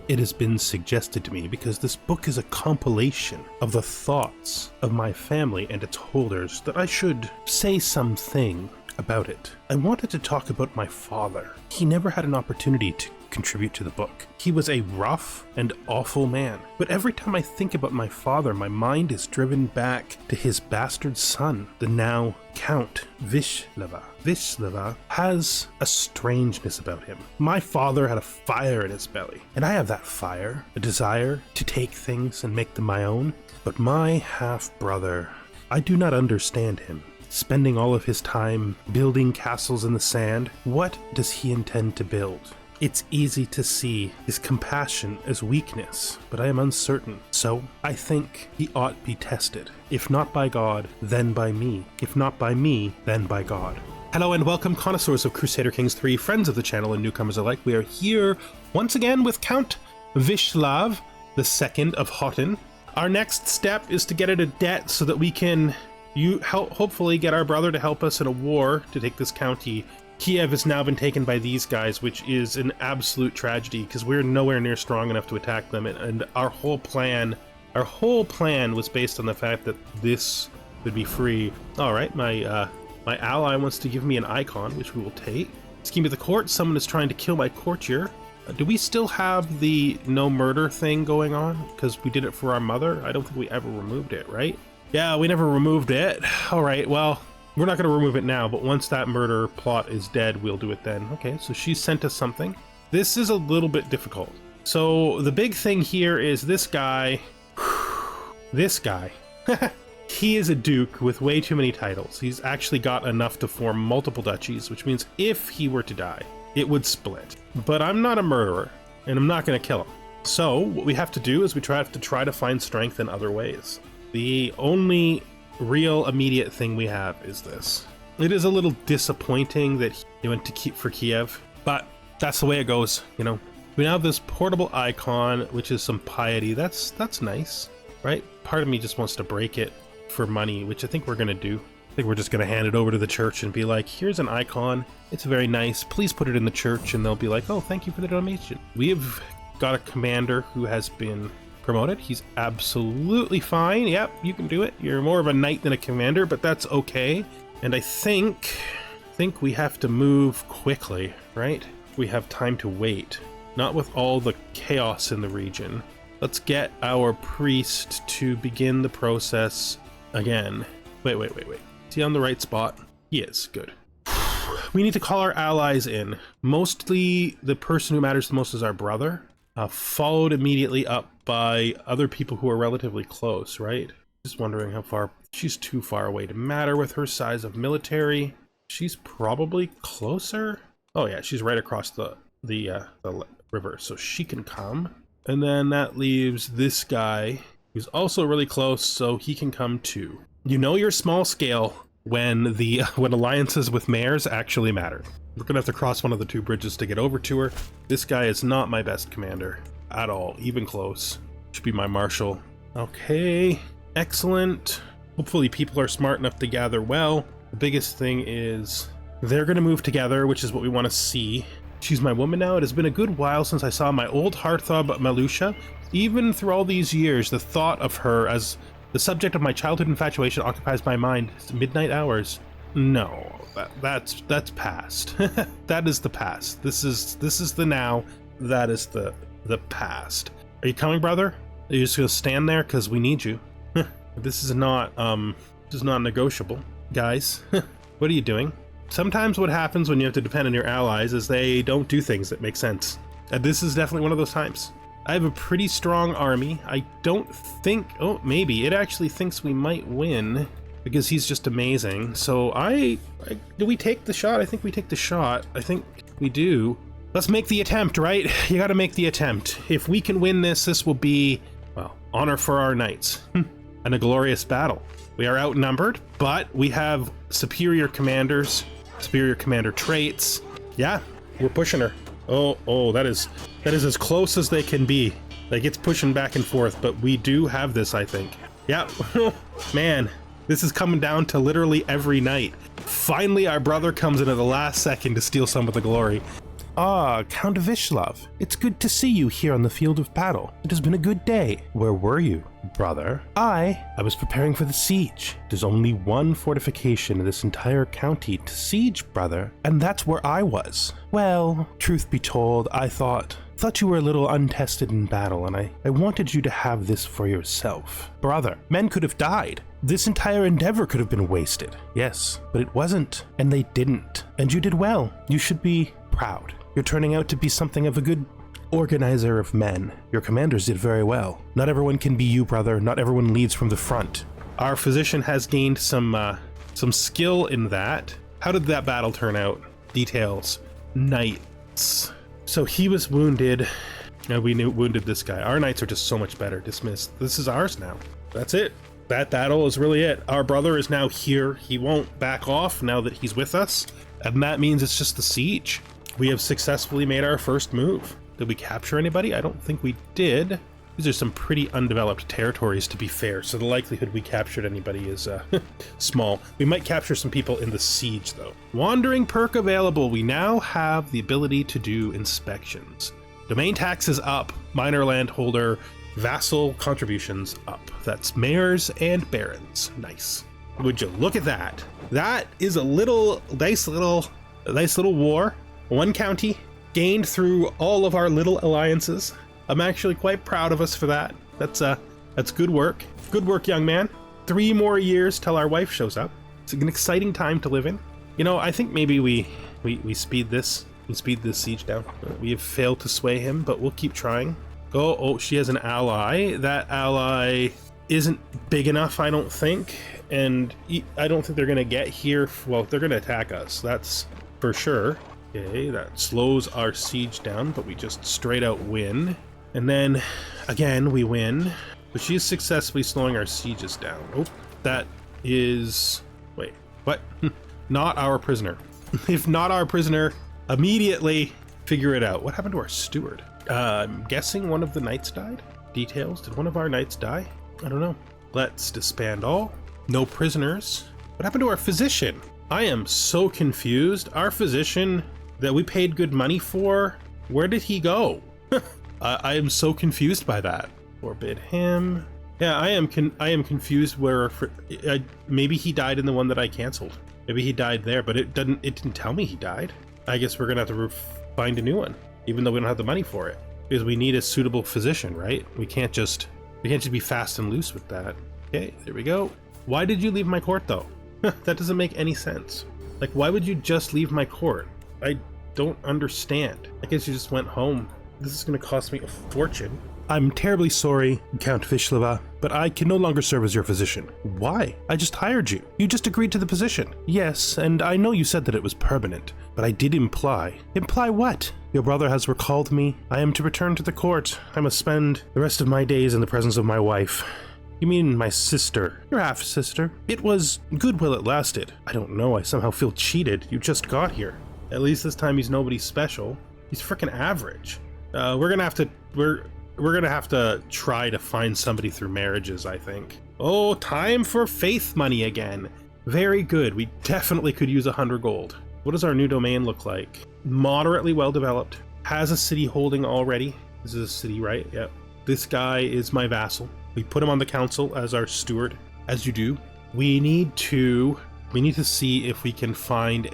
it has been suggested to me, because this book is a compilation of the thoughts of my family and its holders, that I should say something about it. I wanted to talk about my father. He never had an opportunity to contribute to the book. He was a rough and awful man, but every time I think about my father, my mind is driven back to his bastard son, the now Count Vyshislav. Vyshislav has a strangeness about him. My father had a fire in his belly, and I have that fire, a desire to take things and make them my own. But my half-brother, I do not understand him. Spending all of his time building castles in the sand, what does he intend to build? It's easy to see his compassion as weakness, but I am uncertain. So I think he ought be tested. If not by God, then by me. If not by me, then by God. Hello and welcome, connoisseurs of Crusader Kings 3, friends of the channel and newcomers alike. We are here once again with Count Vyshislav, the second of Hotten. Our next step is to get out of debt so that we can hopefully get our brother to help us in a war to take this county. Kyiv has now been taken by these guys, which is an absolute tragedy because we're nowhere near strong enough to attack them, and our whole plan was based on the fact that this would be free. All right, my ally wants to give me an icon, which we will take. Scheme of the court. Someone is trying to kill my courtier. Do we still have the no murder thing going on? Because we did it for our mother. I don't think we ever removed it, right? Yeah, we never removed it. All right, well, we're not going to remove it now, but once that murder plot is dead, we'll do it then. Okay, so she sent us something. This is a little bit difficult. So the big thing here is this guy. This guy. He is a duke with way too many titles. He's actually got enough to form multiple duchies, which means if he were to die, it would split. But I'm not a murderer, and I'm not going to kill him. So what we have to do is we have to try to find strength in other ways. The only real immediate thing we have is this. It is a little disappointing that he went to for Kyiv, but that's the way it goes, you know. We now have this portable icon, which is some piety. That's nice, right? Part of me just wants to break it for money, which I think we're gonna do. I think we're just gonna hand it over to the church and be like, here's an icon. It's very nice. Please put it in the church, and they'll be like, oh, thank you for the donation. We have got a commander who has been promoted. He's absolutely fine. Yep, you can do it. You're more of a knight than a commander, but that's okay. And I think we have to move quickly, right? We have time to wait. Not with all the chaos in the region. Let's get our priest to begin the process again. Wait. Is he on the right spot? He is. Good. We need to call our allies in. Mostly the person who matters the most is our brother. Followed immediately up by other people who are relatively close, right? Just wondering how far. She's too far away to matter with her size of military. She's probably closer. Oh yeah, she's right across the river, so she can come. And then that leaves this guy who's also really close, so he can come too. You know you're small scale when alliances with mayors actually matter. We're gonna have to cross one of the two bridges to get over to her. This guy is not my best commander at all, even close. Should be my marshal. Okay, excellent. Hopefully people are smart enough to gather well. The biggest thing is they're gonna move together, which is what we want to see. She's my woman now. It has been a good while since I saw my old heartthrob Malusha. Even through all these years, the thought of her as the subject of my childhood infatuation occupies my mind. It's midnight hours. No, that's past. That is the past. This is the now. That is the past. Are you coming, brother? Are you just gonna stand there because we need you? This is not negotiable, guys. What are you doing? Sometimes what happens when you have to depend on your allies is they don't do things that make sense, and this is definitely one of those times. I have a pretty strong army. I don't think. Oh, maybe it actually thinks we might win. Because he's just amazing. So do we take the shot? I think we take the shot. I think we do. Let's make the attempt, right? You gotta make the attempt. If we can win this will be, well, honor for our knights. And a glorious battle. We are outnumbered, but we have superior commanders, superior commander traits. Yeah, we're pushing her. Oh, that is as close as they can be. Like, it's pushing back and forth, but we do have this, I think. Yeah, man. This is coming down to literally every night. Finally, our brother comes in at the last second to steal some of the glory. Ah, Count Vyshislav, it's good to see you here on the field of battle. It has been a good day. Where were you, brother? I was preparing for the siege. There's only one fortification in this entire county to siege, brother, and that's where I was. Well, truth be told, I thought you were a little untested in battle, and I wanted you to have this for yourself. Brother, men could have died. This entire endeavor could have been wasted. Yes, but it wasn't, and they didn't. And you did well. You should be proud. You're turning out to be something of a good organizer of men. Your commanders did very well. Not everyone can be you, brother. Not everyone leads from the front. Our physician has gained some skill in that. How did that battle turn out? Details. Knights. So he was wounded. And we wounded this guy. Our knights are just so much better. Dismissed. This is ours now. That's it. That battle is really it. Our brother is now here. He won't back off now that he's with us. And that means it's just the siege. We have successfully made our first move. Did we capture anybody? I don't think we did. These are some pretty undeveloped territories, to be fair, so the likelihood we captured anybody is small. We might capture some people in the siege, though. Wandering perk available. We now have the ability to do inspections. Domain tax is up. Minor landholder vassal contributions up. That's mayors and barons. Nice. Would you look at that? That is a nice little war. One county gained through all of our little alliances. I'm actually quite proud of us for that. That's good work. Good work, young man. 3 more years till our wife shows up. It's an exciting time to live in. You know, I think maybe we speed this. We speed this siege down. We have failed to sway him, but we'll keep trying. Oh, she has an ally. That ally isn't big enough, I don't think. And I don't think they're gonna get here. Well, they're gonna attack us. That's for sure. Okay, that slows our siege down, but we just straight out win. And then, again, we win. But she's successfully slowing our sieges down. Oh, that is... Wait, what? Not our prisoner. If not our prisoner, immediately figure it out. What happened to our steward? I'm guessing one of the knights died? Details, did one of our knights die? I don't know. Let's disband all. No prisoners. What happened to our physician? I am so confused. Our physician that we paid good money for, where did he go? I am so confused by that. Forbid him. Yeah, I am confused where maybe he died in the one that I canceled. Maybe he died there, but it didn't tell me he died. I guess we're gonna have to find a new one, even though we don't have the money for it, because we need a suitable physician, right? We can't just be fast and loose with that. Okay, there we go. Why did you leave my court though? That doesn't make any sense. Like, why would you just leave my court? I don't understand. I guess you just went home. This is going to cost me a fortune. I'm terribly sorry, Count Vyshislav, but I can no longer serve as your physician. Why? I just hired you. You just agreed to the position. Yes, and I know you said that it was permanent, but I did imply. Imply what? Your brother has recalled me. I am to return to the court. I must spend the rest of my days in the presence of my wife. You mean my sister? Your half-sister? It was good while it lasted. I don't know, I somehow feel cheated. You just got here. At least this time he's nobody special. He's freaking average. We're gonna have to try to find somebody through marriages, I think. Oh, time for faith money again. Very good. We definitely could use 100 gold. What does our new domain look like? Moderately well developed. Has a city holding already. This is a city, right? Yep. This guy is my vassal. We put him on the council as our steward, as you do. We need to see if we can find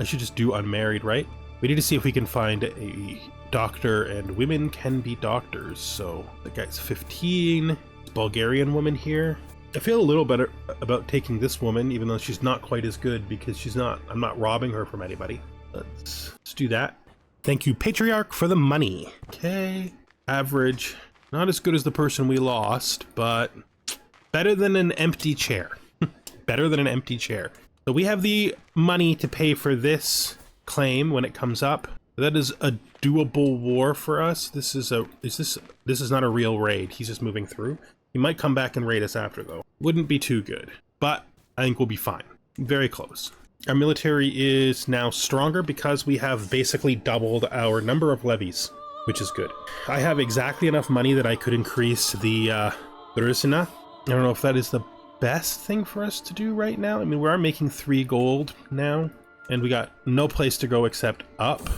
I should just do unmarried, right? We need to see if we can find a doctor, and women can be doctors. So the guy's 15. This Bulgarian woman here. I feel a little better about taking this woman, even though she's not quite as good, because I'm not robbing her from anybody. Let's do that. Thank you, Patriarch, for the money. Okay, average. Not as good as the person we lost, but better than an empty chair. Better than an empty chair. So we have the money to pay for this claim when it comes up. That is a doable war for us. This is not a real raid. He's just moving through. He might come back and raid us after though. Wouldn't be too good, but I think we'll be fine. Very close. Our military is now stronger because we have basically doubled our number of levies, which is good. I have exactly enough money that I could increase the Rusina. I don't know if that is the best thing for us to do right now. I mean, we are making 3 gold now, and we got no place to go except up.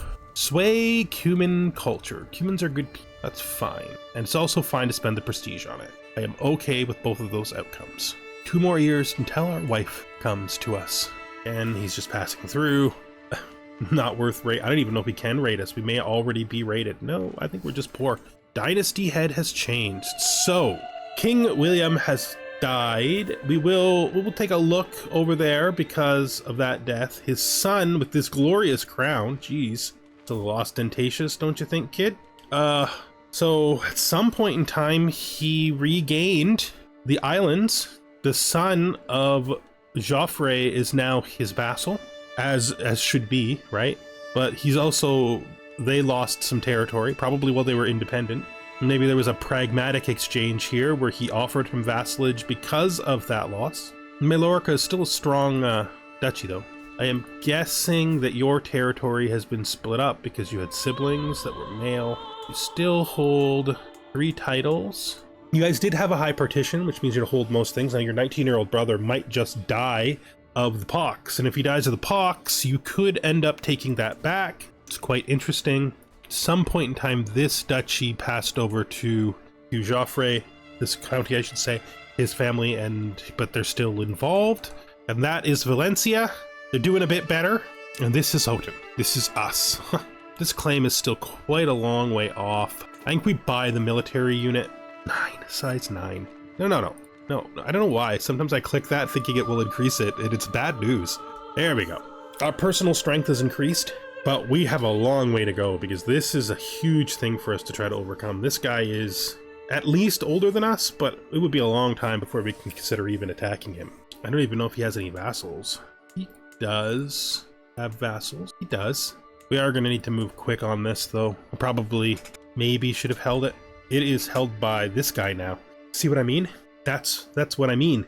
Sway cumin culture. Cumins are good people. That's fine. And it's also fine to spend the prestige on it. I am okay with both of those outcomes. 2 more years until our wife comes to us. And he's just passing through. Not worth rate. I don't even know if he can rate us. We may already be rated. No, I think we're just poor. Dynasty head has changed. So, King William has died. We will take a look over there because of that death. His son with this glorious crown. Jeez. It's a little ostentatious, don't you think, kid? So at some point in time, he regained the islands. The son of Joffrey is now his vassal, as should be, right? But he's also, they lost some territory, probably while they were independent. Maybe there was a pragmatic exchange here where he offered him vassalage because of that loss. Majorca is still a strong duchy, though. I am guessing that your territory has been split up because you had siblings that were male. You still hold 3 titles. You guys did have a high partition, which means you hold most things. Now your 19-year-old brother might just die of the pox. And if he dies of the pox, you could end up taking that back. It's quite interesting. At some point in time, this duchy passed over to Joffrey, this county, I should say, his family, but they're still involved. And that is Valencia. They're doing a bit better. And this is Houghton. This is us. This claim is still quite a long way off. I think we buy the military unit. 9, size 9. No, I don't know why. Sometimes I click that thinking it will increase it, and it's bad news. There we go. Our personal strength has increased, but we have a long way to go because this is a huge thing for us to try to overcome. This guy is at least older than us, but it would be a long time before we can consider even attacking him. I don't even know if he has any vassals. He does have vassals. He does. We are going to need to move quick on this, though. Probably, maybe should have held it. It is held by this guy now. See what I mean? That's what I mean.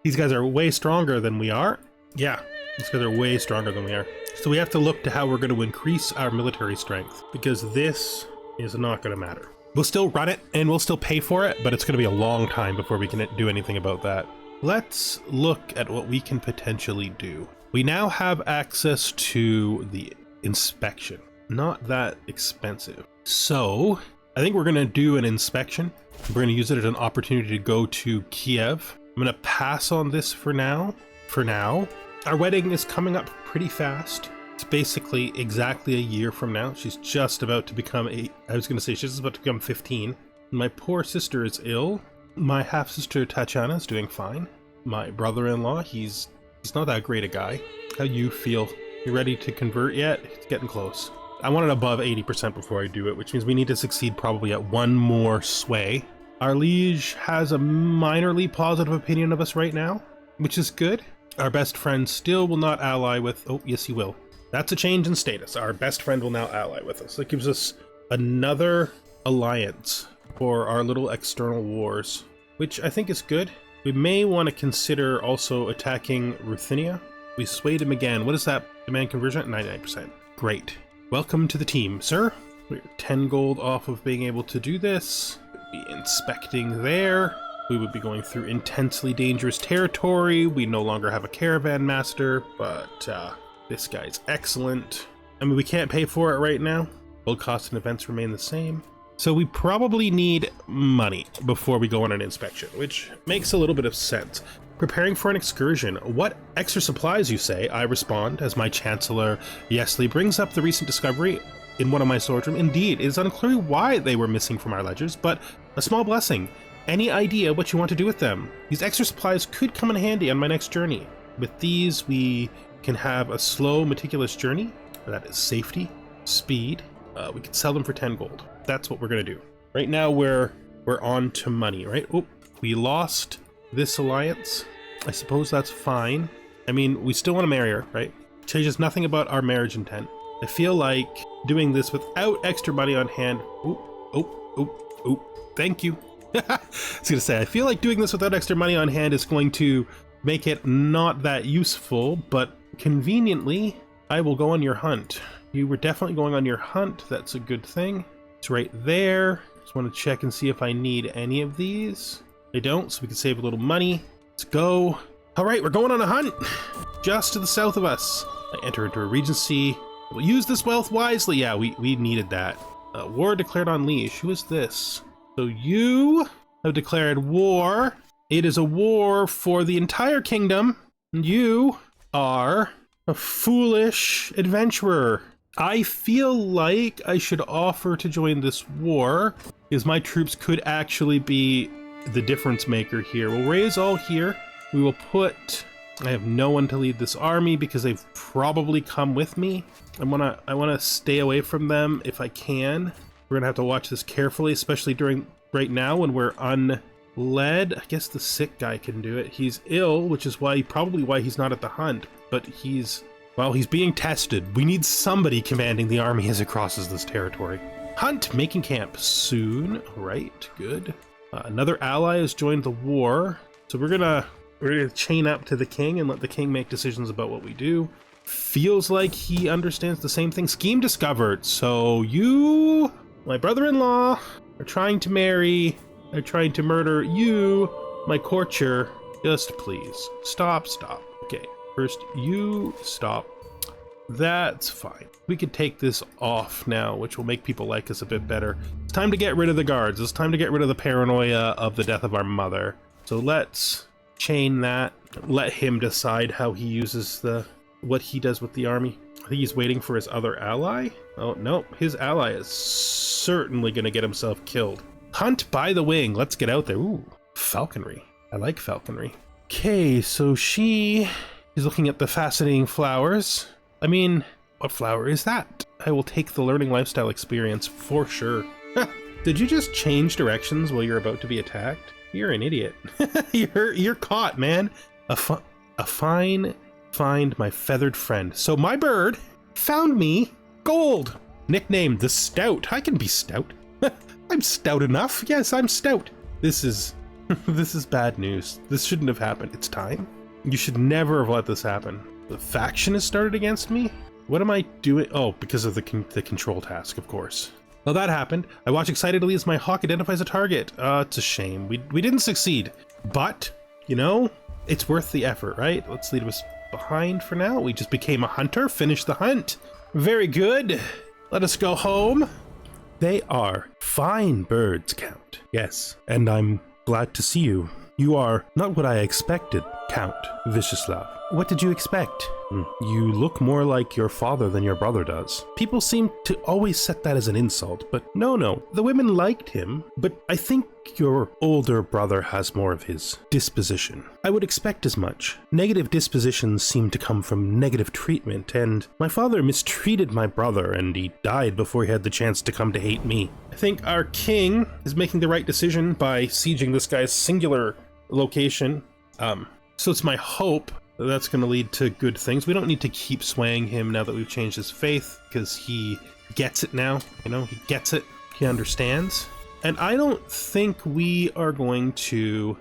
These guys are way stronger than we are. Yeah, these guys are way stronger than we are. So we have to look to how we're going to increase our military strength, because this is not going to matter. We'll still run it and we'll still pay for it, but it's going to be a long time before we can do anything about that. Let's look at what we can potentially do. We now have access to the inspection. Not that expensive. So I think we're going to do an inspection. We're going to use it as an opportunity to go to Kyiv. I'm going to pass on this for now. Our wedding is coming up pretty fast. It's basically exactly a year from now. She's just about to become she's just about to become 15. My poor sister is ill. My half-sister Tatiana is doing fine. My brother-in-law, he's not that great a guy. How you feel? You ready to convert yet? It's getting close. I want it above 80% before I do it, which means we need to succeed probably at 1 more sway. Our liege has a minorly positive opinion of us right now, which is good. Our best friend still will not ally with... Oh, yes, he will. That's a change in status. Our best friend will now ally with us. That gives us another alliance for our little external wars, which I think is good. We may want to consider also attacking Ruthenia. We swayed him again. What is that demand conversion? 99%. Great. Welcome to the team, sir. We're 10 gold off of being able to do this. We'd be inspecting there. We would be going through intensely dangerous territory. We no longer have a caravan master, but this guy's excellent. I mean, we can't pay for it right now. Build costs and events remain the same. So we probably need money before we go on an inspection, which makes a little bit of sense. Preparing for an excursion. What extra supplies, you say? I respond as my Chancellor Yesley brings up the recent discovery in one of my storage rooms. Indeed, it is unclear why they were missing from our ledgers, but a small blessing. Any idea what you want to do with them? These extra supplies could come in handy on my next journey. With these, we can have a slow, meticulous journey. That is safety, speed. We could sell them for 10 gold. That's what we're going to do. Right now, we're on to money, right? Oh, we lost this alliance. I suppose that's fine. I mean, we still want to marry her, right? Changes nothing about our marriage intent. I feel like doing this without extra money on hand. Thank you. I was gonna say, I feel like doing this without extra money on hand is going to make it not that useful, but conveniently, I will go on your hunt. You were definitely going on your hunt. That's a good thing. It's right there. Just want to check and see if I need any of these. I don't, so we can save a little money. Let's go. All right, we're going on a hunt. Just to the south of us. I enter into a regency. We'll use this wealth wisely. Yeah, we needed that. War declared on Liege. Who is this? So you have declared war. It is a war for the entire kingdom. You are a foolish adventurer. I feel like I should offer to join this war, because my troops could actually be the difference maker here. We'll raise all here. We will put... I have no one to lead this army because they've probably come with me. I wanna stay away from them if I can. We're gonna have to watch this carefully, especially during right now when we're unled. I guess the sick guy can do it. He's ill, which is probably why he's not at the hunt, but he's being tested. We need somebody commanding the army as it crosses this territory. Hunt, making camp soon. All right, good. Another ally has joined the war. So we're gonna chain up to the king and let the king make decisions about what we do. Feels like he understands the same thing. Scheme discovered. So you, my brother-in-law, are trying to murder you, my courtier. Just please, stop. Okay, first you stop. That's fine. We could take this off now, which will make people like us a bit better. It's time to get rid of the guards. It's time to get rid of the paranoia of the death of our mother. So let's chain that. Let him decide how he uses what he does with the army. I think he's waiting for his other ally. Oh, no, his ally is certainly going to get himself killed. Hunt by the wing. Let's get out there. Ooh, falconry. I like falconry. Okay, so she is looking at the fascinating flowers. I mean, what flower is that? I will take the learning lifestyle experience for sure. Did you just change directions while you're about to be attacked? You're an idiot. You're caught, man. A fine find, my feathered friend. So my bird found me gold. Nicknamed the Stout. I can be stout. I'm stout enough. Yes, I'm stout. This is bad news. This shouldn't have happened. It's time. You should never have let this happen. The faction has started against me? What am I doing? Oh, because of the control task, of course. Well, that happened. I watch excitedly as my hawk identifies a target. It's a shame. We didn't succeed. But, you know, it's worth the effort, right? Let's leave us behind for now. We just became a hunter. Finished the hunt. Very good. Let us go home. They are fine birds, Count. Yes, and I'm glad to see you. You are not what I expected, Count Vyshislav. What did you expect? You look more like your father than your brother does. People seem to always set that as an insult, but no. The women liked him, but I think your older brother has more of his disposition. I would expect as much. Negative dispositions seem to come from negative treatment, and my father mistreated my brother, and he died before he had the chance to come to hate me. I think our king is making the right decision by sieging this guy's singular location. So it's my hope that's going to lead to good things. We don't need to keep swaying him now that we've changed his faith, because he gets it now. You know, he gets it. He understands. And I don't think we're going to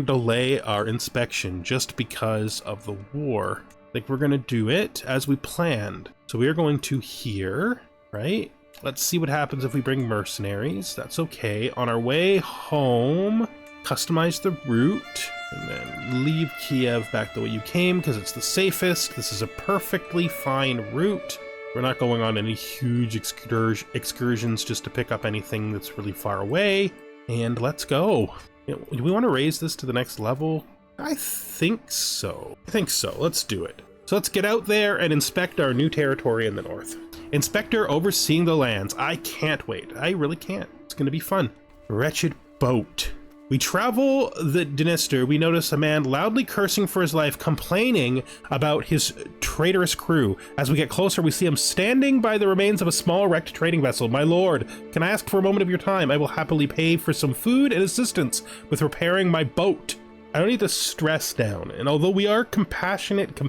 delay our inspection just because of the war. I think we're going to do it as we planned. So we are going to here, right? Let's see what happens if we bring mercenaries. That's okay. On our way home, customize the route. And then leave Kyiv back the way you came because it's the safest. This is a perfectly fine route. We're not going on any huge excursions just to pick up anything that's really far away. And let's go. Do we want to raise this to the next level? I think so. Let's do it. So let's get out there and inspect our new territory in the north. Inspector overseeing the lands. I can't wait. I really can't. It's going to be fun. Wretched boat. We travel the Dniester. We notice a man loudly cursing for his life, complaining about his traitorous crew. As we get closer, we see him standing by the remains of a small wrecked trading vessel. My lord, can I ask for a moment of your time? I will happily pay for some food and assistance with repairing my boat. I don't need to stress down. And although we are compassionate,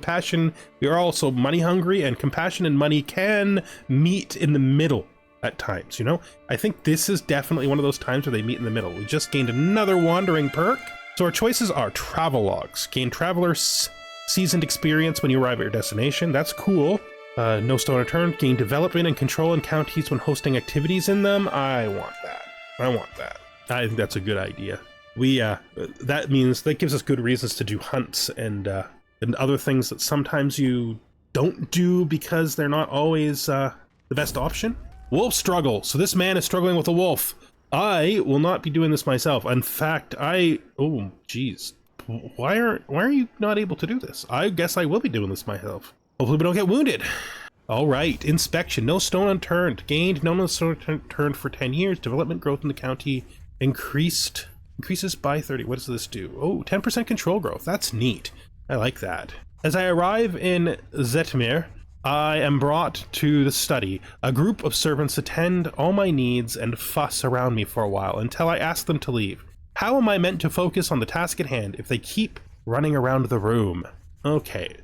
we are also money hungry, and compassion and money can meet in the middle at times, you know? I think this is definitely one of those times where they meet in the middle. We just gained another wandering perk. So our choices are travel logs. Gain traveler's seasoned experience when you arrive at your destination. That's cool. No stone unturned. Gain development and control in counties when hosting activities in them. I want that. I think that's a good idea. That gives us good reasons to do hunts and other things that sometimes you don't do because they're not always the best option. Wolf struggle. So this man is struggling with a wolf. I will not be doing this myself. In fact, oh, geez. Why are you not able to do this? I guess I will be doing this myself. Hopefully we don't get wounded. All right, inspection. No stone unturned. Gained no stone unturned for 10 years. Development growth in the county increases by 30. What does this do? Oh, 10% control growth. That's neat. I like that. As I arrive in Zetmir, I am brought to the study. A group of servants attend all my needs and fuss around me for a while until I ask them to leave. How am I meant to focus on the task at hand if they keep running around the room? Okay.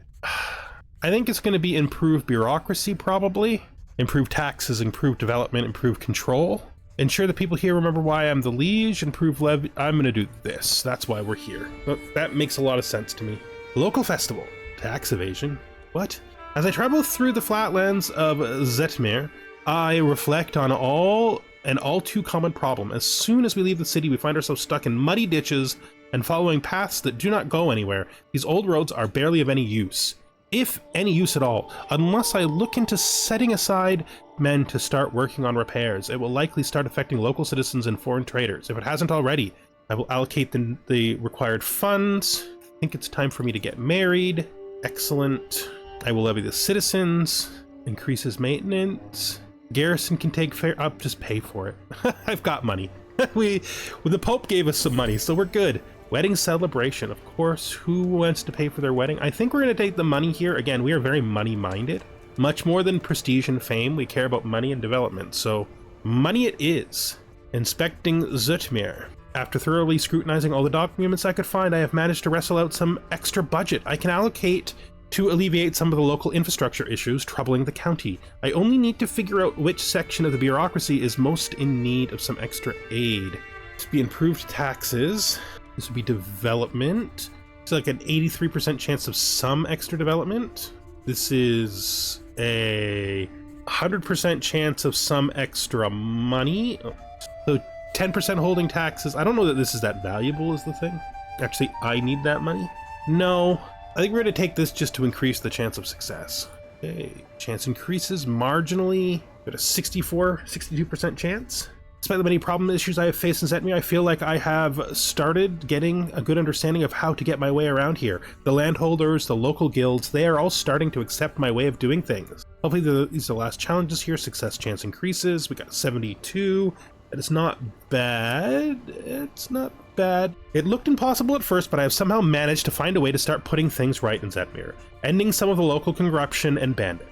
I think it's going to be improved bureaucracy, probably. Improved taxes, improved development, improved control. Ensure the people here remember why I'm the liege, improve levy. I'm going to do this. That's why we're here. That makes a lot of sense to me. Local festival. Tax evasion. What? As I travel through the flatlands of Zetmir, I reflect on an all too common problem. As soon as we leave the city, we find ourselves stuck in muddy ditches and following paths that do not go anywhere. These old roads are barely of any use. If any use at all, unless I look into setting aside men to start working on repairs. It will likely start affecting local citizens and foreign traders. If it hasn't already, I will allocate the required funds. I think it's time for me to get married. Excellent. I will levy the citizens. Increases maintenance. Garrison can take fair. I'll just pay for it. I've got money. The Pope gave us some money, so we're good. Wedding celebration, of course. Who wants to pay for their wedding? I think we're going to take the money here. Again, we are very money-minded. Much more than prestige and fame, we care about money and development. So, money it is. Inspecting Zetmir. After thoroughly scrutinizing all the documents I could find, I have managed to wrestle out some extra budget I can allocate to alleviate some of the local infrastructure issues troubling the county. I only need to figure out which section of the bureaucracy is most in need of some extra aid. This would be improved taxes. This would be development. It's like an 83% chance of some extra development. This is a 100% chance of some extra money. So 10% holding taxes. I don't know that this is that valuable is the thing. Actually, I need that money. No, I think we're going to take this just to increase the chance of success. Okay, chance increases marginally. Got a 62% chance. Despite the many problem issues I have faced in Zetmir, I feel like I have started getting a good understanding of how to get my way around here. The landholders, the local guilds, they are all starting to accept my way of doing things. Hopefully these are the last challenges here. Success chance increases. We got 72. That is not bad. It's not bad. It looked impossible at first, but I have somehow managed to find a way to start putting things right in Zetmir, ending some of the local corruption and bandits.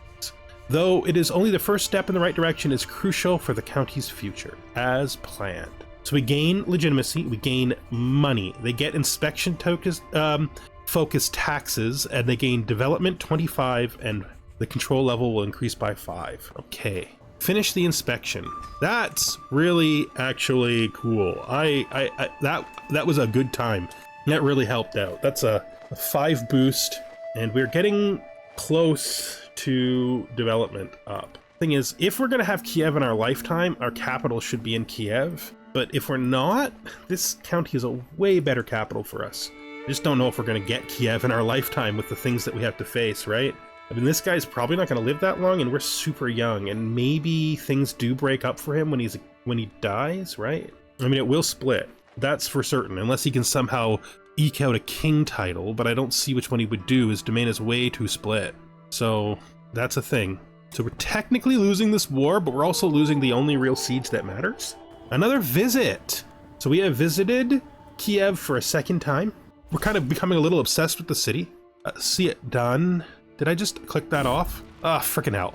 Though it is only the first step in the right direction, is crucial for the county's future, as planned. So we gain legitimacy, we gain money. They get inspection focused taxes, and they gain development 25, and the control level will increase by 5. Okay. Finish the inspection. That's really actually cool. That was a good time. That really helped out. That's a 5 boost, and we're getting close to development up. Thing is, if we're going to have Kyiv in our lifetime, our capital should be in Kyiv. But if we're not, this county is a way better capital for us. I just don't know if we're going to get Kyiv in our lifetime with the things that we have to face, right? I mean, this guy's probably not going to live that long, and we're super young, and maybe things do break up for him when he dies, right? I mean, it will split. That's for certain, unless he can somehow eke out a king title, but I don't see which one he would do. His domain is way too split. So that's a thing. So we're technically losing this war, but we're also losing the only real siege that matters. Another visit. So we have visited Kyiv for a second time. We're kind of becoming a little obsessed with the city. See it done. Did I just click that off? Ah, frickin' hell.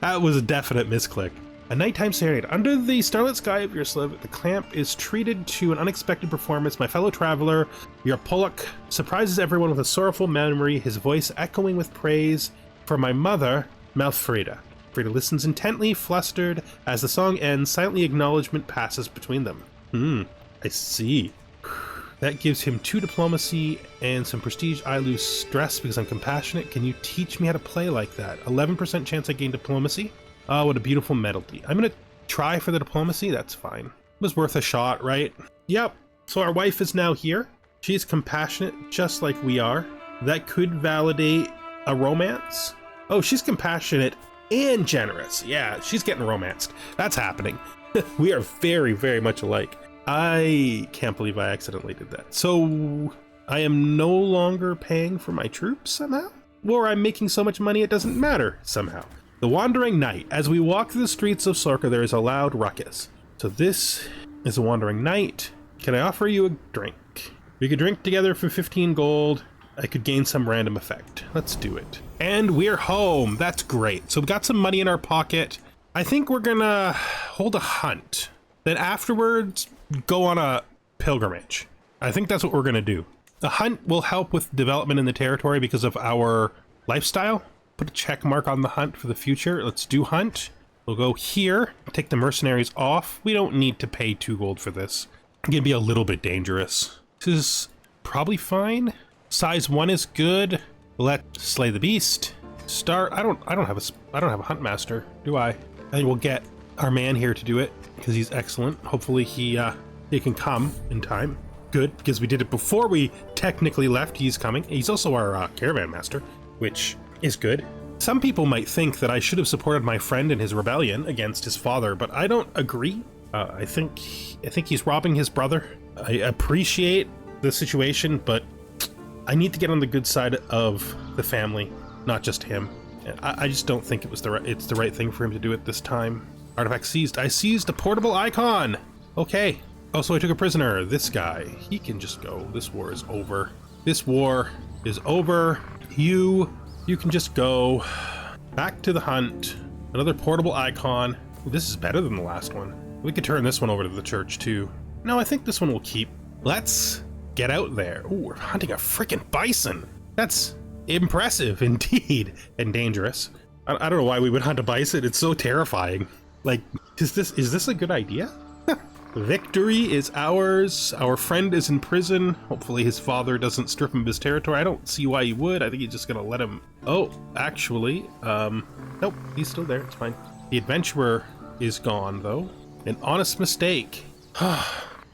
That was a definite misclick. A nighttime serenade. Under the starlit sky of Vyshislav, the clamp is treated to an unexpected performance. My fellow traveler, your Polak, surprises everyone with a sorrowful memory, his voice echoing with praise for my mother, Malfrida. Frida listens intently, flustered. As the song ends, silently acknowledgement passes between them. I see. That gives him 2 diplomacy and some prestige. I lose stress because I'm compassionate. Can you teach me how to play like that? 11% chance I gain diplomacy. Oh, what a beautiful medalty. I'm going to try for the diplomacy. That's fine. It was worth a shot, right? Yep. So our wife is now here. She's compassionate, just like we are. That could validate a romance. Oh, she's compassionate and generous. Yeah, she's getting romanced. That's happening. We are very, very much alike. I can't believe I accidentally did that. So I am no longer paying for my troops somehow? Or I'm making so much money it doesn't matter somehow. The Wandering Knight. As we walk through the streets of Sorka, there is a loud ruckus. So this is a Wandering Knight. Can I offer you a drink? We could drink together for 15 gold. I could gain some random effect. Let's do it. And we're home. That's great. So we've got some money in our pocket. I think we're gonna hold a hunt. Then afterwards, go on a pilgrimage. I think that's what we're gonna do. The hunt will help with development in the territory because of our lifestyle. Put a check mark on the hunt for the future. Let's do hunt. We'll go here, take the mercenaries off. We don't need to pay 2 gold for this. It's gonna be a little bit dangerous. This is probably fine. Size 1 is good. Let's slay the beast. Start. I don't have a hunt master, do I? I think we'll get our man here to do it because he's excellent. Hopefully he can come in time. Good, because we did it before we technically left. He's coming. He's also our caravan master, which is good. Some people might think that I should have supported my friend in his rebellion against his father, but I don't agree. I think he's robbing his brother. I appreciate the situation, but I need to get on the good side of the family, not just him. I just don't think it's the right thing for him to do at this time. Artifact seized. I seized a portable icon. Okay. Also, I took a prisoner. This guy. He can just go. This war is over. This war is over. You can just go. Back to the hunt. Another portable icon. This is better than the last one. We could turn this one over to the church too. No, I think this one will keep. Let's get out there. Ooh, we're hunting a freaking bison. That's impressive indeed, and dangerous. I don't know why we would hunt a bison. It's so terrifying. Like, is this a good idea? Victory is ours. Our friend is in prison. Hopefully his father doesn't strip him of his territory. I don't see why he would. I think he's just gonna let him. Oh, actually, nope, he's still there. It's fine. The adventurer is gone though. An honest mistake.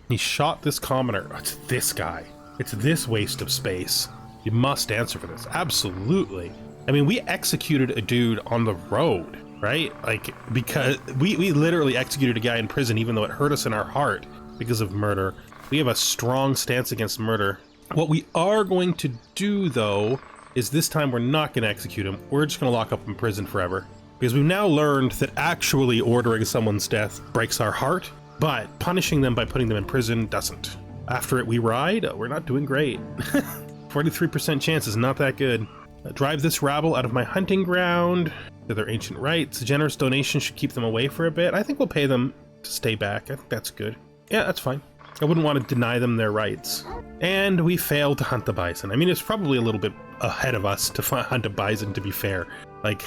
He shot this commoner. Oh, it's this guy. It's this waste of space. You must answer for this. Absolutely. I mean, we executed a dude on the road, right? Like, because we literally executed a guy in prison, even though it hurt us in our heart because of murder. We have a strong stance against murder. What we are going to do, though, is this time we're not going to execute him. We're just going to lock up in prison forever. Because we've now learned that actually ordering someone's death breaks our heart, but punishing them by putting them in prison doesn't. After it, we ride. We're not doing great. 43% chance is not that good. Drive this rabble out of my hunting ground. To their ancient rights. A generous donation should keep them away for a bit. I think we'll pay them to stay back. I think that's good. Yeah, that's fine. I wouldn't want to deny them their rights. And we failed to hunt the bison. I mean, it's probably a little bit ahead of us to hunt a bison, to be fair. Like,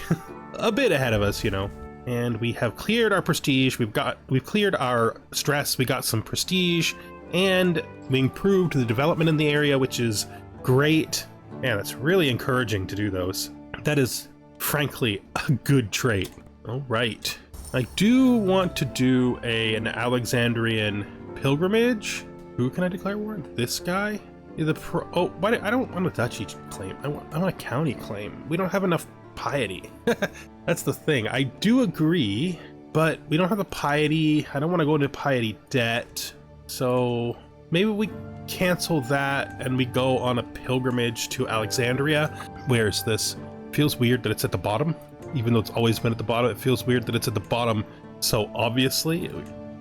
a bit ahead of us, you know. And we have cleared our prestige. We've cleared our stress. We got some prestige. And we improved the development in the area, which is great. Yeah, that's really encouraging to do those. That is, frankly, a good trait. All right. I do want to do an Alexandrian pilgrimage. Who can I declare war on? This guy? I don't want a duchy claim. I want a county claim. We don't have enough piety. That's the thing. I do agree, but we don't have the piety. I don't want to go into piety debt. So maybe we cancel that and we go on a pilgrimage to Alexandria. Where is this? Feels weird that it's at the bottom, even though it's always been at the bottom. It feels weird that it's at the bottom. So obviously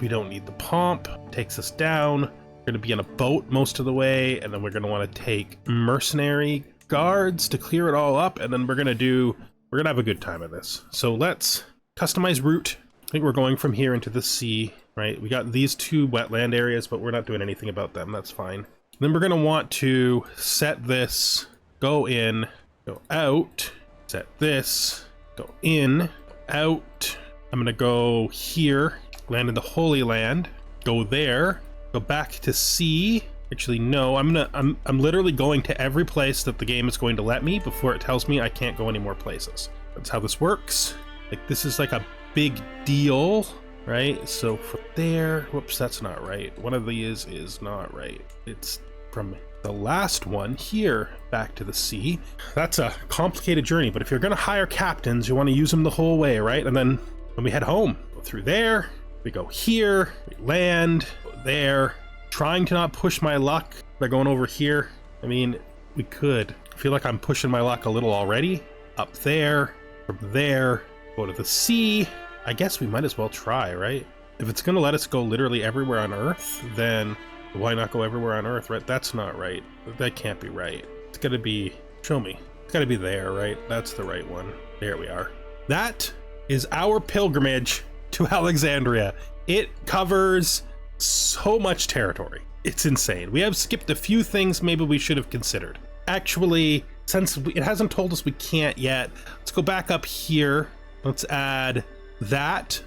we don't need the pomp. Takes us down. We're going to be on a boat most of the way, and then we're going to want to take mercenary guards to clear it all up, and then we're going to have a good time of this. So let's customize route. I think we're going from here into the sea, right? We got these 2 wetland areas, but we're not doing anything about them. That's fine. Then we're going to want to set this, go in, go out, set this, go in, out. I'm going to go here, land in the Holy Land, go there, go back to sea. Actually, no, I'm literally going to every place that the game is going to let me before it tells me I can't go any more places. That's how this works. Like, this is like a big deal, right? So from there, whoops, that's not right. One of these is not right. It's from the last one here back to the sea. That's a complicated journey, but if you're going to hire captains, you want to use them the whole way, right? And then when we head home, go through there, we go here, we land, go there, trying to not push my luck by going over here. I mean, we could. I feel like I'm pushing my luck a little already. Up there, from there, go to the sea. I guess we might as well try, right? If it's going to let us go literally everywhere on Earth, then why not go everywhere on Earth, right? That's not right. That can't be right. It's got to be, show me. It's got to be there, right? That's the right one. There we are. That is our pilgrimage to Alexandria. It covers so much territory. It's insane. We have skipped a few things maybe we should have considered. Actually, since it hasn't told us we can't yet, let's go back up here. Let's add that,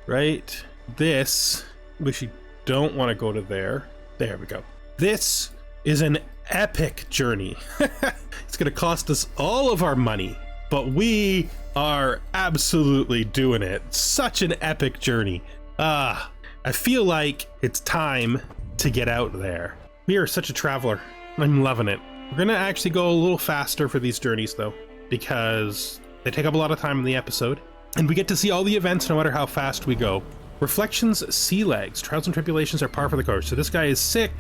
right? This, which you don't want to go to there. There we go. This is an epic journey. It's going to cost us all of our money, but we are absolutely doing it. Such an epic journey. I feel like it's time to get out there. We are such a traveler. I'm loving it. We're going to actually go a little faster for these journeys though, because they take up a lot of time in the episode, and we get to see all the events no matter how fast we go. Reflections, sea legs, trials and tribulations are par for the course. So this guy is sick.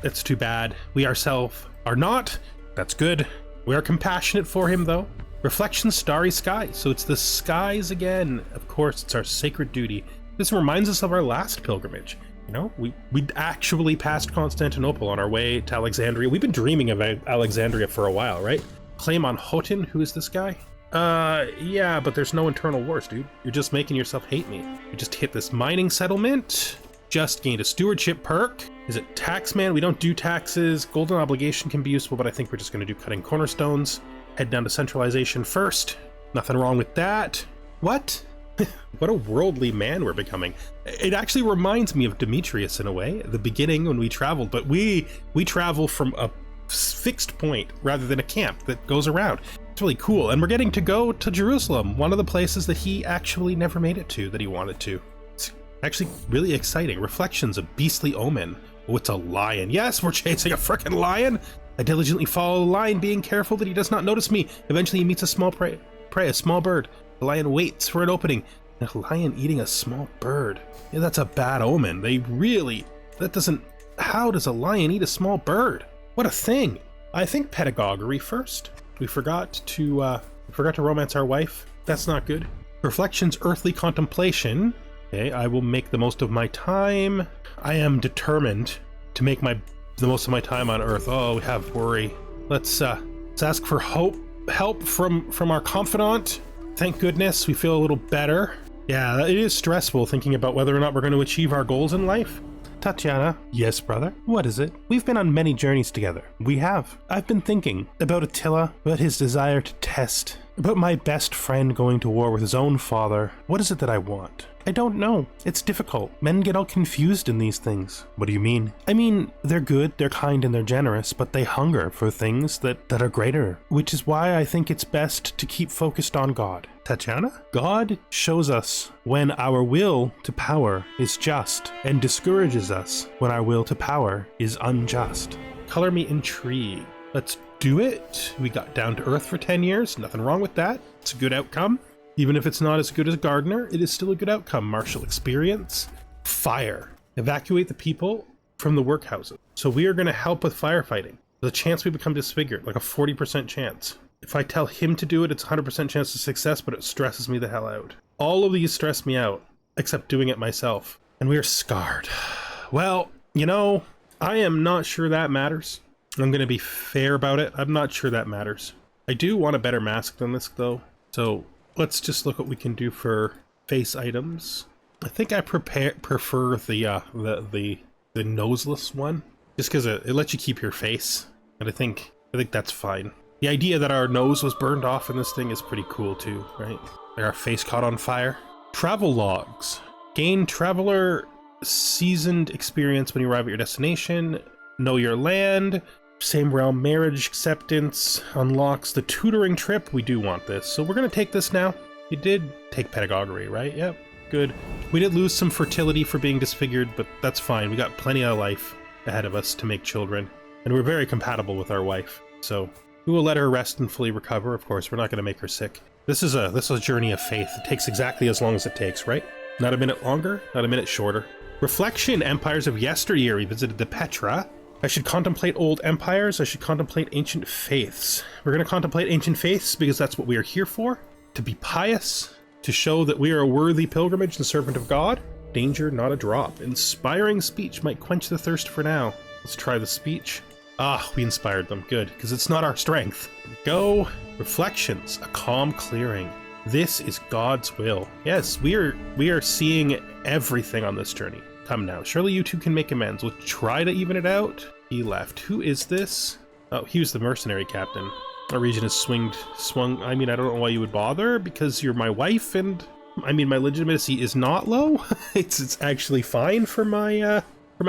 That's too bad. We ourselves are not. That's good. We are compassionate for him though. Reflections, starry skies. So it's the skies again. Of course, it's our sacred duty. This reminds us of our last pilgrimage. You know, we actually passed Constantinople on our way to Alexandria. We've been dreaming of Alexandria for a while, right? Claim on Hotin. Who is this guy? Yeah, but there's no internal wars, dude. You're just making yourself hate me. You just hit this mining settlement, just gained a stewardship perk. Is it taxman? We don't do taxes. Golden obligation can be useful, but I think we're just going to do cutting cornerstones. Head down to centralization first. Nothing wrong with that. What? What a worldly man we're becoming. It actually reminds me of Demetrius in a way, at the beginning when we traveled, but we travel from a fixed point rather than a camp that goes around. It's really cool, and we're getting to go to Jerusalem, one of the places that he actually never made it to that he wanted to. It's actually really exciting. Reflections, a beastly omen. Oh, it's a lion. Yes, we're chasing a frickin' lion. I diligently follow the lion, being careful that he does not notice me. Eventually he meets a small prey, a small bird. The lion waits for an opening. A lion eating a small bird. Yeah, that's a bad omen. How does a lion eat a small bird? What a thing. I think pedagogy first. We forgot to romance our wife. That's not good. Reflections, earthly contemplation. Okay, I will make the most of my time. I am determined to make the most of my time on Earth. Oh, we have worry. Let's ask for help from our confidant. Thank goodness we feel a little better. Yeah, it is stressful thinking about whether or not we're going to achieve our goals in life. Tatiana. Yes, brother? What is it? We've been on many journeys together. We have. I've been thinking about Attila, about his desire to test, about my best friend going to war with his own father. What is it that I want? I don't know. It's difficult. Men get all confused in these things. What do you mean? I mean, they're good, they're kind, and they're generous, but they hunger for things that are greater, which is why I think it's best to keep focused on God. Tatiana? God shows us when our will to power is just, and discourages us when our will to power is unjust. Color me intrigued. Let's do it. We got down to earth for 10 years. Nothing wrong with that. It's a good outcome. Even if it's not as good as Gardner, it is still a good outcome. Martial experience. Fire. Evacuate the people from the workhouses. So we are going to help with firefighting. There's a chance we become disfigured, like a 40% chance. If I tell him to do it, it's 100% chance of success, but it stresses me the hell out. All of these stress me out, except doing it myself. And we are scarred. Well, you know, I am not sure that matters. I'm going to be fair about it. I'm not sure that matters. I do want a better mask than this, though. So let's just look what we can do for face items. I think I prefer the noseless one, just because it lets you keep your face, and I think that's fine. The idea that our nose was burned off in this thing is pretty cool too, right? Like our face caught on fire. Travel logs. Gain traveler seasoned experience when you arrive at your destination. Know your land. Same realm marriage acceptance. Unlocks the tutoring trip. We do want this. So we're going to take this now. You did take pedagogy, right? Yep. Good. We did lose some fertility for being disfigured, but that's fine. We got plenty of life ahead of us to make children. and we're very compatible with our wife. So we will let her rest and fully recover. Of course, we're not going to make her sick. This is a journey of faith. It takes exactly as long as it takes, right? Not a minute longer, not a minute shorter. Reflection, empires of yesteryear. We visited the Petra. I should contemplate old empires. I should contemplate ancient faiths. We're going to contemplate ancient faiths because that's what we are here for. To be pious, to show that we are a worthy pilgrimage and servant of God. Danger, not a drop. Inspiring speech might quench the thirst for now. Let's try the speech. Ah, we inspired them. Good, because it's not our strength. Go. Reflections, a calm clearing. This is God's will. Yes, we are seeing everything on this journey. Come now, surely you two can make amends. We'll try to even it out. He left. Who is this? Oh, he was the mercenary captain. Our region is swung. I mean, I don't know why you would bother, because you're my wife, and I mean, my legitimacy is not low. It's actually fine for my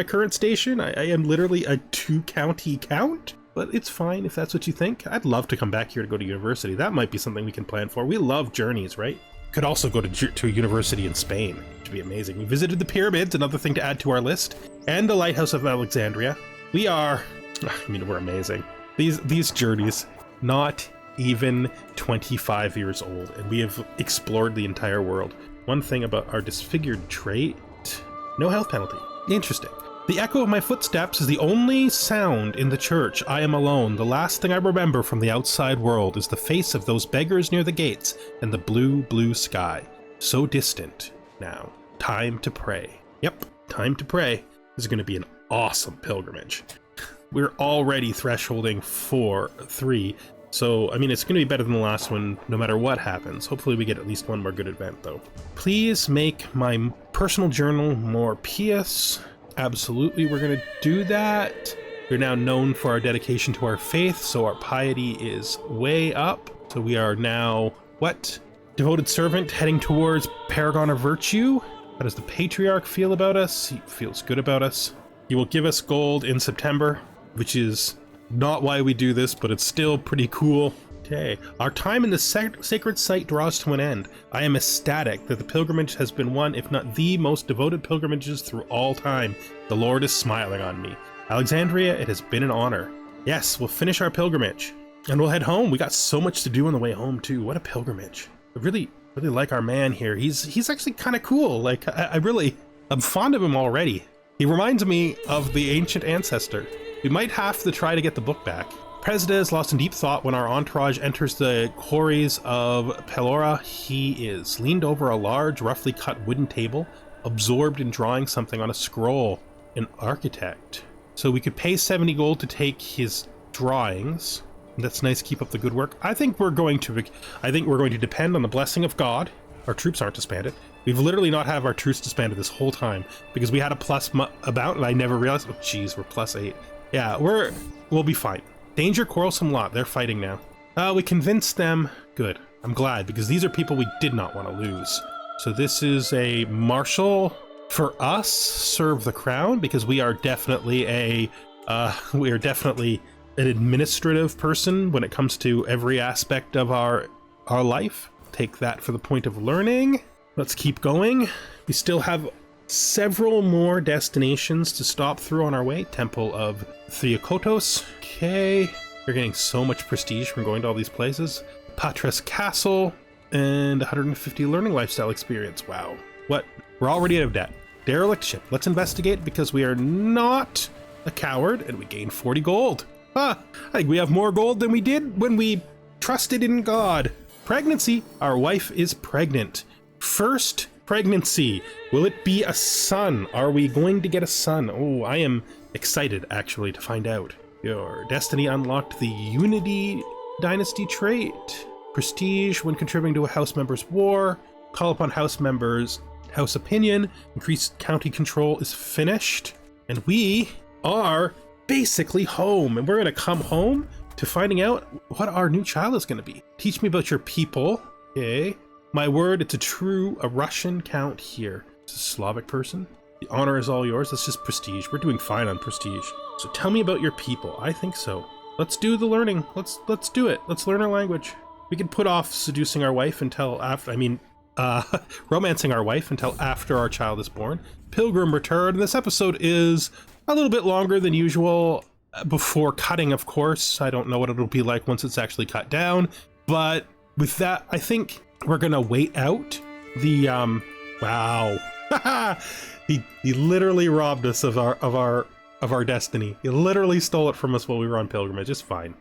current station. I am literally a 2-county count, but it's fine if that's what you think. I'd love to come back here to go to university. That might be something we can plan for. We love journeys, right? Could also go to a university in Spain, which would be amazing. We visited the pyramids, another thing to add to our list, and the Lighthouse of Alexandria. We're amazing. These journeys, not even 25 years old, and we have explored the entire world. One thing about our disfigured trait, no health penalty. Interesting. The echo of my footsteps is the only sound in the church. I am alone. The last thing I remember from the outside world is the face of those beggars near the gates and the blue, blue sky. So distant now. Time to pray. Yep, time to pray. This is going to be an awesome pilgrimage. We're already thresholding 4-3. So, I mean, it's going to be better than the last one no matter what happens. Hopefully we get at least one more good event, though. Please make my personal journal more pious. Absolutely, we're going to do that. We're now known for our dedication to our faith, so our piety is way up. So we are now, what? Devoted servant heading towards Paragon of Virtue. How does the Patriarch feel about us? He feels good about us. He will give us gold in September, which is not why we do this, but it's still pretty cool. Okay, our time in the sacred site draws to an end. I am ecstatic that the pilgrimage has been one, if not the most devoted pilgrimages through all time. The Lord is smiling on me. Alexandria, it has been an honor. Yes, we'll finish our pilgrimage and we'll head home. We got so much to do on the way home too. What a pilgrimage. I really like our man here. He's actually kind of cool. Like, I'm fond of him already. He reminds me of the ancient ancestor. We might have to try to get the book back. Presida is lost in deep thought when our entourage enters the quarries of Pelora. He is leaned over a large, roughly cut wooden table, absorbed in drawing something on a scroll. An architect. So we could pay 70 gold to take his drawings. That's nice. Keep up the good work. I think we're going to depend on the blessing of God. Our troops aren't disbanded. We've literally not have our troops disbanded this whole time because we had a plus about, and I never realized. Oh, geez, we're +8. Yeah, we'll be fine. Danger, quarrelsome lot. They're fighting now. We convinced them. Good. I'm glad, because these are people we did not want to lose. So this is a marshal. For us, serve the crown, because we are definitely an administrative person when it comes to every aspect of our life. Take that for the point of learning. Let's keep going. We still have several more destinations to stop through on our way. Temple of Theokotos. Okay. We're getting so much prestige from going to all these places. Patras Castle and 150 learning lifestyle experience. Wow. What? We're already out of debt. Derelict ship. Let's investigate because we are not a coward and we gain 40 gold. I think we have more gold than we did when we trusted in God. Pregnancy. Our wife is pregnant. First pregnancy. Will it be a son? Are we going to get a son? Oh, I am excited actually to find out. Your destiny unlocked the Unity Dynasty trait. Prestige when contributing to a house member's war. Call upon house members' house opinion. Increased county control is finished. And we are basically home. And we're going to come home to finding out what our new child is going to be. Teach me about your people. Okay. My word, it's a Russian count here. It's a Slavic person. The honor is all yours. That's just prestige. We're doing fine on prestige. So tell me about your people. I think so. Let's do the learning. Let's do it. Let's learn our language. We can put off seducing our wife until after, romancing our wife until after our child is born. Pilgrim return. This episode is a little bit longer than usual. before cutting, of course. I don't know what it'll be like once it's actually cut down, but with that, I think we're gonna wait out the wow. he literally robbed us of our destiny. He literally stole it from us while we were on pilgrimage. It's fine.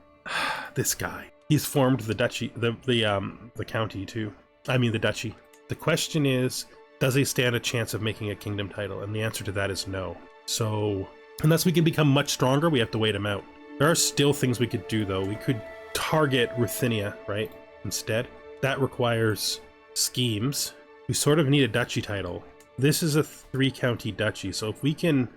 This guy. He's formed the duchy, the county too. I mean the duchy. The question is, does he stand a chance of making a kingdom title? And the answer to that is no. So unless we can become much stronger, we have to wait him out. There are still things we could do though. We could target Ruthenia, right? Instead. That requires schemes. We sort of need a duchy title. This is a 3-county duchy, so if we can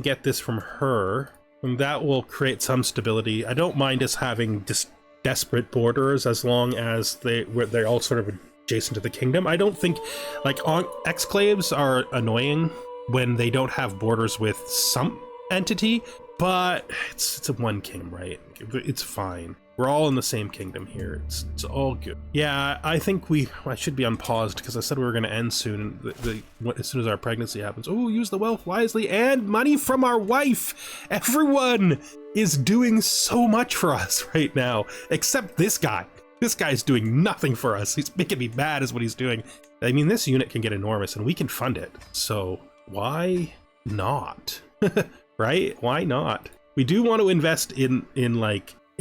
get this from her, and that will create some stability. I don't mind us having just desperate borders as long as they're all sort of adjacent to the kingdom. I don't think, like, exclaves are annoying when they don't have borders with some entity, but it's a one kingdom, right? It's fine. We're all in the same kingdom here. It's all good. Yeah, I think I should be unpaused because I said we were going to end soon. As soon as our pregnancy happens. Oh, use the wealth wisely and money from our wife. Everyone is doing so much for us right now, except this guy. This guy's doing nothing for us. He's making me mad is what he's doing. I mean, this unit can get enormous and we can fund it. So why not? Right? Why not? We do want to invest in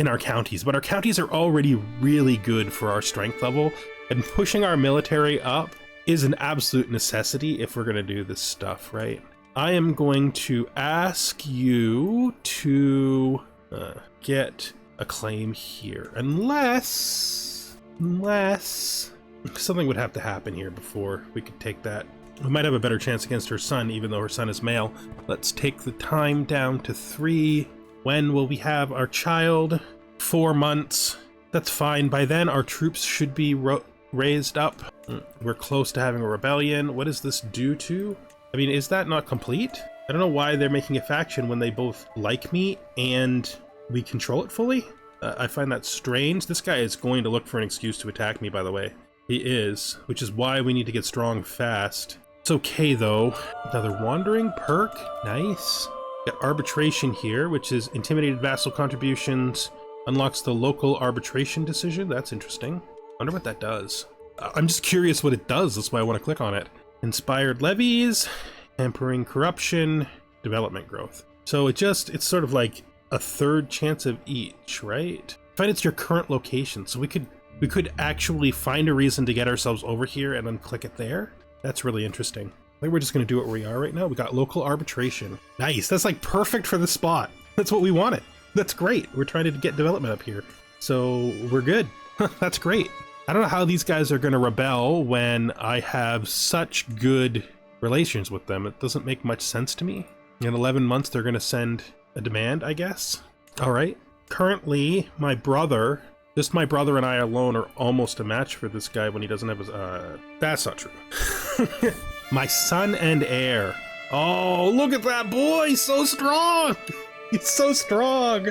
our counties, but our counties are already really good for our strength level, and pushing our military up is an absolute necessity if we're going to do this stuff, right? I am going to ask you to get a claim here, unless something would have to happen here before we could take that. We might have a better chance against her son, even though her son is male. Let's take the time down to 3. When will we have our child? 4 months. That's fine. By then, our troops should be raised up. We're close to having a rebellion. What is this due to? I mean, is that not complete? I don't know why they're making a faction when they both like me and we control it fully. I find that strange. This guy is going to look for an excuse to attack me, by the way. He is, which is why we need to get strong fast. It's okay, though. Another wandering perk. Nice. Got arbitration here, which is intimidated vassal contributions, unlocks the local arbitration decision. That's interesting. Wonder what that does. I'm just curious what it does. That's why I want to click on it. Inspired levies, hampering corruption, development growth. So it's sort of like a 3rd chance of each, right? Find it's your current location. So we could actually find a reason to get ourselves over here and then click it there. That's really interesting. I think we're just going to do it where we are right now. We got local arbitration. Nice. That's like perfect for the spot. That's what we wanted. That's great. We're trying to get development up here. So we're good. That's great. I don't know how these guys are going to rebel when I have such good relations with them. It doesn't make much sense to me. In 11 months, they're going to send a demand, I guess. All right. Currently, my brother and I alone are almost a match for this guy when he doesn't have his, that's not true. My son and heir. Oh, look at that boy, he's so strong. He's so strong.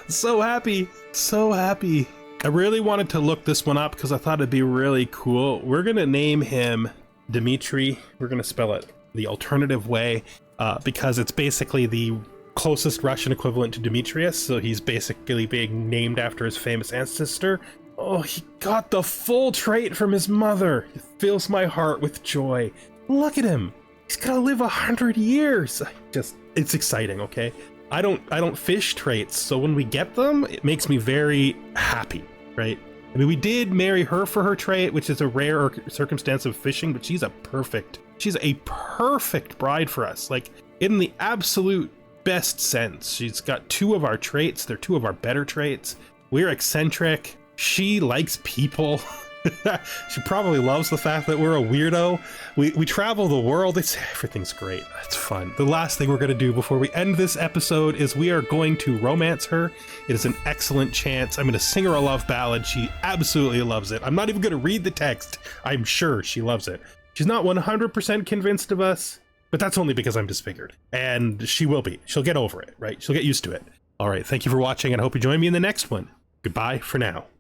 So happy, so happy. I really wanted to look this one up because I thought it'd be really cool. We're gonna name him Dmitri. We're gonna spell it the alternative way because it's basically the closest Russian equivalent to Demetrius, so he's basically being named after his famous ancestor. Oh, he got the full trait from his mother. It fills my heart with joy. Look at him. He's gonna live 100 years. It's exciting, okay? I don't fish traits, so when we get them, it makes me very happy, right? I mean, we did marry her for her trait, which is a rare circumstance of fishing, but she's a perfect bride for us. Like, in the absolute best sense. She's got 2 of our traits. They're 2 of our better traits. We're eccentric. She likes people. She probably loves the fact that we're a weirdo. We travel the world. Everything's great. It's fun. The last thing we're going to do before we end this episode is we are going to romance her. It is an excellent chance. I'm going to sing her a love ballad. She absolutely loves it. I'm not even going to read the text. I'm sure she loves it. She's not 100% convinced of us, but that's only because I'm disfigured. And she will be. She'll get over it, right? She'll get used to it. All right. Thank you for watching, and I hope you join me in the next one. Goodbye for now.